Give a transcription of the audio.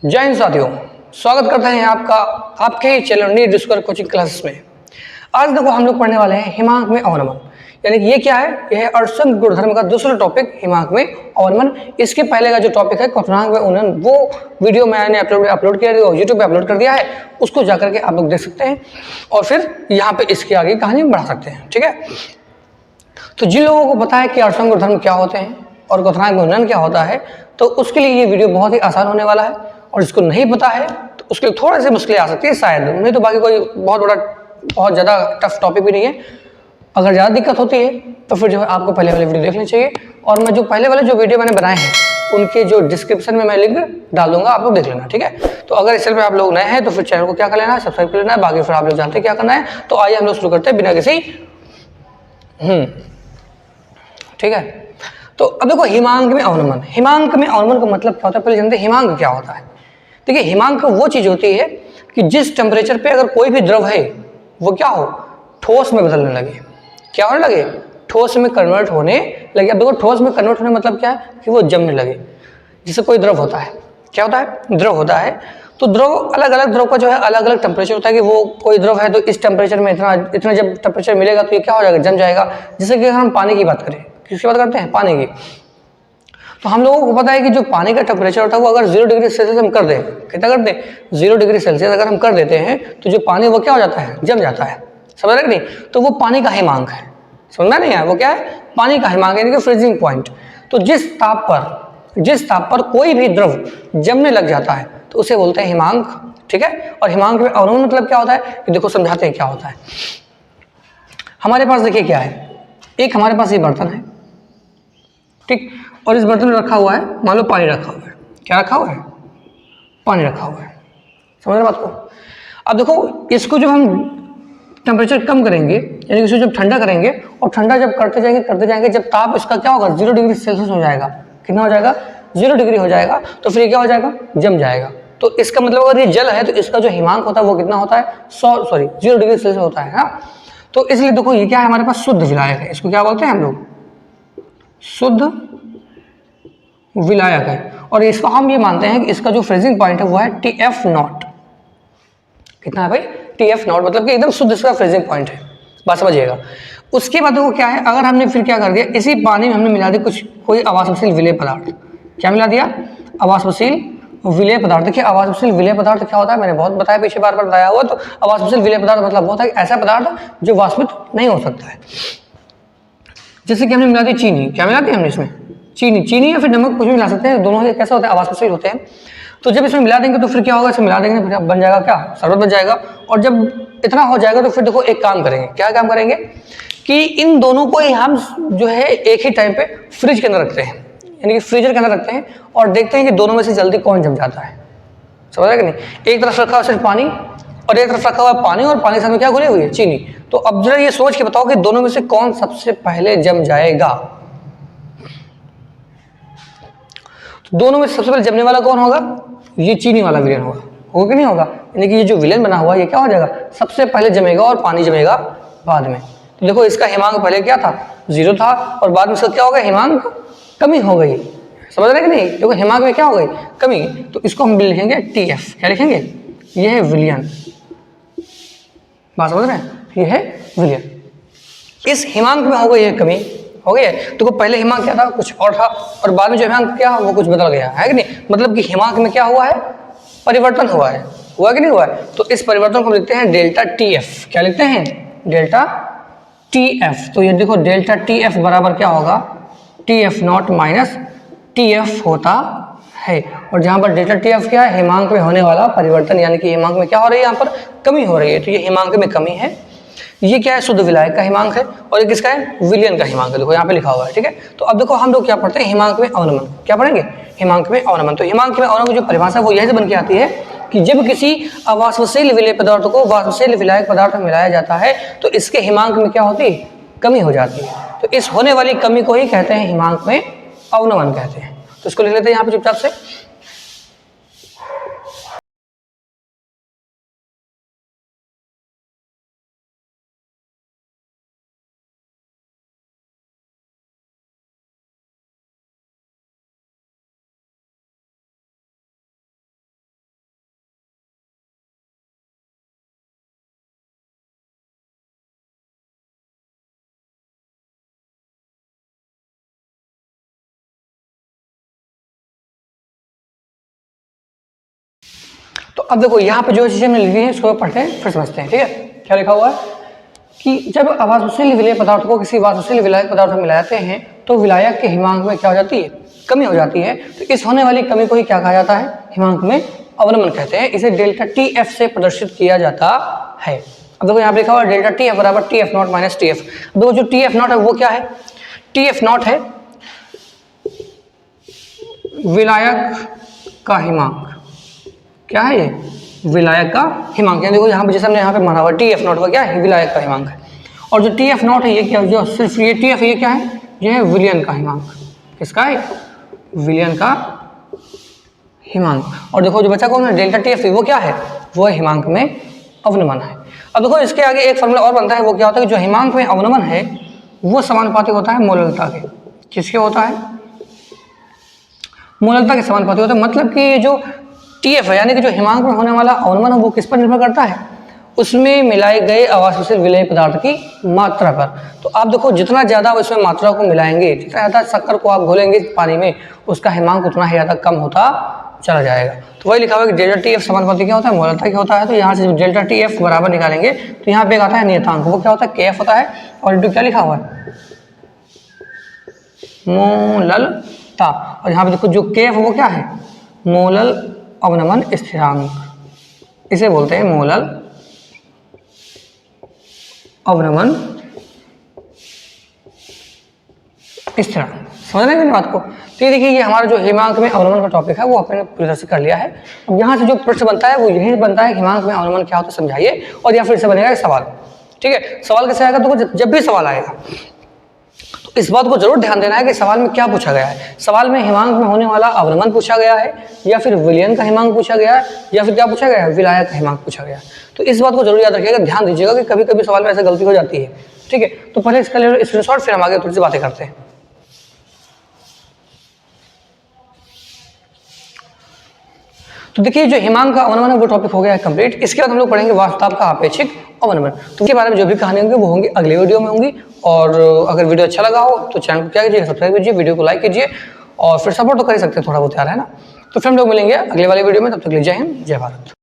जय हिंद साथियों, स्वागत करते हैं आपका आपके ही channel NEET discover coaching classes में। आज देखो हम लोग पढ़ने वाले हैं हिमांक में अवनमन, यानी कि ये क्या है, यह है अर्धसंख्य गुणधर्म का दूसरा टॉपिक हिमांक में अवनमन। इसके पहले का जो टॉपिक है क्वथनांक में उन्नयन, वो वीडियो मैंने अपलोड किया है, यूट्यूब पे अपलोड कर दिया है, उसको जाकर के आप लोग देख सकते हैं और फिर यहाँ पे इसकी आगे कहानी बढ़ा सकते हैं। ठीक है, तो जिन लोगों को पता है कि अर्धसंख्य गुणधर्म क्या होते हैं और क्वथनांक में उन्नयन क्या होता है, तो उसके लिए ये वीडियो बहुत ही आसान होने वाला है। और जिसको नहीं पता है तो उसके लिए थोड़ी सी मुश्किलें आ सकती है शायद, नहीं तो बाकी कोई बहुत ज़्यादा टफ टॉपिक भी नहीं है। अगर ज़्यादा दिक्कत होती है तो फिर जो है आपको पहले वाले वीडियो देखनी चाहिए, और मैं जो पहले वाले जो वीडियो मैंने बनाए हैं उनके जो डिस्क्रिप्शन में मैं लिंक डाल दूंगा, आप लोग देख लेना। ठीक है, तो अगर इस चैनल पे आप लोग नए हैं तो फिर चैनल को क्या कर लेना है, सब्सक्राइब कर लेना है। बाकी फिर आप लोग जानते हैं क्या करना है, तो आइए हम लोग शुरू करते हैं बिना किसी ठीक है। तो अब देखो हिमांक में अवनमन, हिमांक में अवनमन का मतलब क्या होता है, पहले जानते हैं हिमांक क्या होता है। देखिए, हिमांक वो चीज होती है कि जिस टेम्परेचर पे अगर कोई भी द्रव है वो क्या हो, ठोस में बदलने लगे। क्या होने लगे, ठोस में कन्वर्ट होने लगे। अब देखो ठोस में कन्वर्ट होने मतलब क्या है कि वो जमने लगे। जैसे कोई द्रव होता है, क्या होता है, द्रव होता है, तो द्रव अलग अलग द्रव का जो है अलग अलग टेम्परेचर होता है कि वो कोई द्रव है तो इस टेम्परेचर में इतना इतना जब टेम्परेचर मिलेगा तो ये क्या हो जाएगा, जम जाएगा। जैसे कि हम पानी की बात करें, किसकी बात करते हैं, पानी की, तो हम लोगों को पता है कि जो पानी का टेम्परेचर होता है वो अगर 0 डिग्री सेल्सियस हम कर दें, कितना कर दें, 0 डिग्री सेल्सियस अगर हम कर देते हैं तो जो पानी वो क्या हो जाता है, जम जाता है। समझ रहे कि नहीं, तो वो पानी का हिमांक है। समझना नहीं है, वो क्या है, पानी का हिमांक यानी कि फ्रीजिंग पॉइंट। तो जिस ताप पर कोई भी द्रव जमने लग जाता है तो उसे बोलते हैं हिमांक। ठीक है, और हिमांक में अवनमन मतलब क्या होता है कि देखो समझाते हैं क्या होता है। हमारे पास देखिए क्या है, एक हमारे पास ये बर्तन है, ठीक, और इस बर्तन में रखा हुआ है, मान लो पानी रखा हुआ है। क्या रखा हुआ है, पानी रखा हुआ है। समझ रहे बात को। अब देखो इसको जब हम टेम्परेचर कम करेंगे, यानी कि इसको जब ठंडा करेंगे और ठंडा जब करते जाएंगे, जब ताप इसका क्या होगा, 0 डिग्री सेल्सियस हो जाएगा। कितना हो जाएगा, 0 डिग्री हो जाएगा, तो फिर क्या हो जाएगा, जम जाएगा। तो इसका मतलब अगर ये जल है तो इसका जो हिमांक होता है वो कितना होता है, 0 डिग्री सेल्सियस होता है ना। तो इसलिए देखो ये क्या है, हमारे पास शुद्ध विलायक है, इसको क्या बोलते हैं हम लोग, शुद्ध विलायक है। और इसको हम ये मानते हैं कि इसका जो फ्रीजिंग पॉइंट है वो है TF0। कितना है भाई, TF0, मतलब कि एकदम शुद्ध इसका फ्रीजिंग पॉइंट है। बात समझिएगा। उसके बाद वो क्या है, अगर हमने फिर क्या कर दिया, इसी पानी में हमने मिला दिया कोई अवाष्पशील विलेय पदार्थ। क्या मिला दिया, अवाष्पशील विलेय पदार्थ। देखिए अवाष्पशील विलेय पदार्थ क्या होता है, मैंने बहुत बताया, पीछे बार बताया हुआ। तो अवाष्पशील विलेय पदार्थ मतलब होता है ऐसा पदार्थ जो वाष्पित नहीं हो सकता है। जैसे कि हमने मिला दी चीनी, क्या मिला दी हमने इसमें, चीनी या फिर नमक, कुछ भी मिला सकते हैं, दोनों कैसा होता है, अवाष्पशील होते हैं। तो जब इसमें मिला देंगे तो फिर क्या होगा, इसमें मिला देंगे फिर बन जाएगा क्या, शरबत बन जाएगा। और जब इतना हो जाएगा तो फिर देखो एक काम करेंगे, क्या काम करेंगे कि इन दोनों को ही हम जो है एक ही टाइम पे फ्रिज के अंदर रखते हैं, यानी कि फ्रीजर के अंदर रखते हैं और देखते हैं कि दोनों में से जल्दी कौन जम जाता है। समझ रहे कि नहीं, एक तरफ रखा हुआ सिर्फ पानी और एक तरफ रखा हुआ पानी, और पानी के साथ में क्या घुली हुई है, चीनी। तो अब जरा ये सोच के बताओ कि दोनों में से कौन सबसे पहले जम जाएगा। तो दोनों में सबसे पहले जमने वाला कौन होगा, ये चीनी वाला विलेन होगा कि नहीं होगा। यानी कि ये जो विलेन बना हुआ है ये क्या हो जाएगा, सबसे पहले जमेगा और पानी जमेगा बाद में। तो देखो इसका हिमांक पहले क्या था, 0 था, और बाद में इसका क्या हो गया, हिमांक कमी हो गई। समझ रहे कि नहीं, देखो हिमांक में क्या हो गई, कमी। तो इसको हम लिखेंगे TF, क्या लिखेंगे, ये है विलियन। बात समझ रहे हैं, ये है विलियन। इस हिमांक में हो गई है कमी, हो गई है। तो पहले हिमांक क्या था, कुछ और था, और बाद में जो हिमांक क्या वो कुछ बदल गया है कि नहीं। मतलब कि हिमांक में क्या हुआ है, परिवर्तन हुआ है, हुआ कि नहीं हुआ है। तो इस परिवर्तन को लिखते हैं डेल्टा TF। क्या लिखते हैं, डेल्टा TF। तो ये देखो डेल्टा TF बराबर क्या होगा, TF0 माइनस TF होता है। और जहां पर डेल्टा TF क्या है, हिमांक में होने वाला परिवर्तन, यानी कि हिमांक में क्या हो रही है, यहाँ पर कमी हो रही है। तो ये हिमांक में कमी है। ये क्या है, शुद्ध विलायक का हिमांक है, और ये किसका है, विलियन का हिमांक है। देखो यहाँ पे लिखा हुआ है, ठीक है। तो अब देखो हम लोग क्या पढ़ते हैं, हिमांक में अवनमन। क्या पढ़ेंगे, हिमांक में अवनमन। तो हिमांक में अवनमन की जो परिभाषा वो यही से बन के आती है कि जब किसी अवाष्पशील विलेय पदार्थ को वाष्पशील विलायक पदार्थ में मिलाया जाता है तो इसके हिमांक में क्या होती है, कमी हो जाती है। तो इस होने वाली कमी को ही कहते हैं हिमांक में अवनमन कहते हैं। तो इसको लिख लेते हैं यहाँ पे चुपचाप से। तो अब देखो यहाँ पे जो चीज़ें हमने लिखी है इसको पढ़ते हैं फिर समझते हैं। ठीक है, क्या लिखा हुआ है कि जब अवाष्पशील विलेय पदार्थ को किसी वाष्पशील विलायक पदार्थ में मिलाते हैं तो विलायक के हिमांक में क्या हो जाती है, कमी हो जाती है। तो इस होने वाली कमी को ही क्या कहा जाता है, हिमांक में अवनमन कहते हैं। इसे डेल्टा टी एफ से प्रदर्शित किया जाता है। अब देखो यहाँ पे लिखा हुआ डेल्टा टी एफ बराबर T F not minus T F. देखो जो टी एफ नॉट है वो क्या है, टी एफ नॉट है विलायक का हिमांक। क्या है ये, विलायक का हिमांक। देखो यहाँ पे जैसे हमने यहाँ पे माना हुआ टी एफ नॉट का क्या है, विलायक का हिमांक है। और जो टी एफ नॉट है ये क्या, जो सिर्फ ये टी एफ ये क्या है, ये है विलयन का हिमांक। किसका है, विलयन का हिमांक। और देखो जो बचा कौन है, डेल्टा टी एफ वो क्या है, वो हिमांक में अवनमन है। अब देखो इसके आगे एक फॉर्मूला और बनता है, वो क्या होता है कि जो हिमांक में अवनमन है वो समानुपाती होता है मोललता के। किसके होता है, मोललता के समानुपाती होता है। मतलब कि जो टी एफ है यानी कि जो हिमांक में होने वाला अवनमन है वो किस पर निर्भर करता है, उसमें मिलाए गए अवाष्पशील विलेय पदार्थ की मात्रा पर। तो आप देखो जितना ज़्यादा आप इसमें मात्रा को मिलाएंगे, जितना ज़्यादा शक्कर को आप घोलेंगे पानी में, उसका हिमांक उतना ही ज़्यादा कम होता चला जाएगा। तो वही लिखा हुआ है कि डेल्टा टी एफ समानुपाती क्या होता है, मोललता क्या होता है। तो यहाँ से डेल्टा टी एफ बराबर निकालेंगे तो यहाँ पे आता है नियतांक, वो क्या होता है, के एफ होता है। और इंटू क्या लिखा हुआ है, मोललता। और यहाँ पे देखो जो के एफ वो क्या है, मोलल अवनमन स्थिरांक, इसे बोलते हैं मोलल अवनमन स्थिरांक। समझ रहे हैं मेरी बात को। तो ये देखिए ये हमारा जो हिमांक में अवनमन का टॉपिक है वो आपने पूरी तरह से कर लिया है। अब यहाँ से जो प्रश्न बनता है वो यही बनता है, हिमांक में अवनमन क्या होता है समझाइए, और या फिर से बनेगा एक सवाल। ठीक है, सवाल कैसे आएगा, तो जब भी सवाल आएगा तो इस बात को जरूर ध्यान देना है कि सवाल में क्या पूछा गया है। सवाल में हिमांक में होने वाला अवनमन पूछा गया है, या फिर विलयन का हिमांक पूछा गया है, या फिर क्या पूछा गया है, विलायक का हिमांक पूछा गया है। तो इस बात को जरूर याद रखिएगा, ध्यान दीजिएगा कि कभी कभी सवाल में ऐसे गलती हो जाती है। ठीक है, तो पहले इसका ले लो स्क्रीनशॉट, फिर हम आगे थोड़ी सी बातें करते हैं। तो देखिए जो हिमांक का अवनमन है वो टॉपिक हो गया है कंप्लीट। इसके बाद हम लोग पढ़ेंगे वाष्पताप का आपेक्षिक अवनमन। तो इसके बारे में जो भी कहानी होंगी वो होंगी अगले वीडियो में होंगी। और अगर वीडियो अच्छा लगा हो तो चैनल को क्या कीजिए, सब्सक्राइब कीजिए, वीडियो को लाइक कीजिए, और फिर सपोर्ट तो कर ही सकते हैं थोड़ा बहुत यार, है ना। तो फिर हम लोग मिलेंगे अगले वाले वीडियो में, तब तक के लिए जय हिंद जय भारत।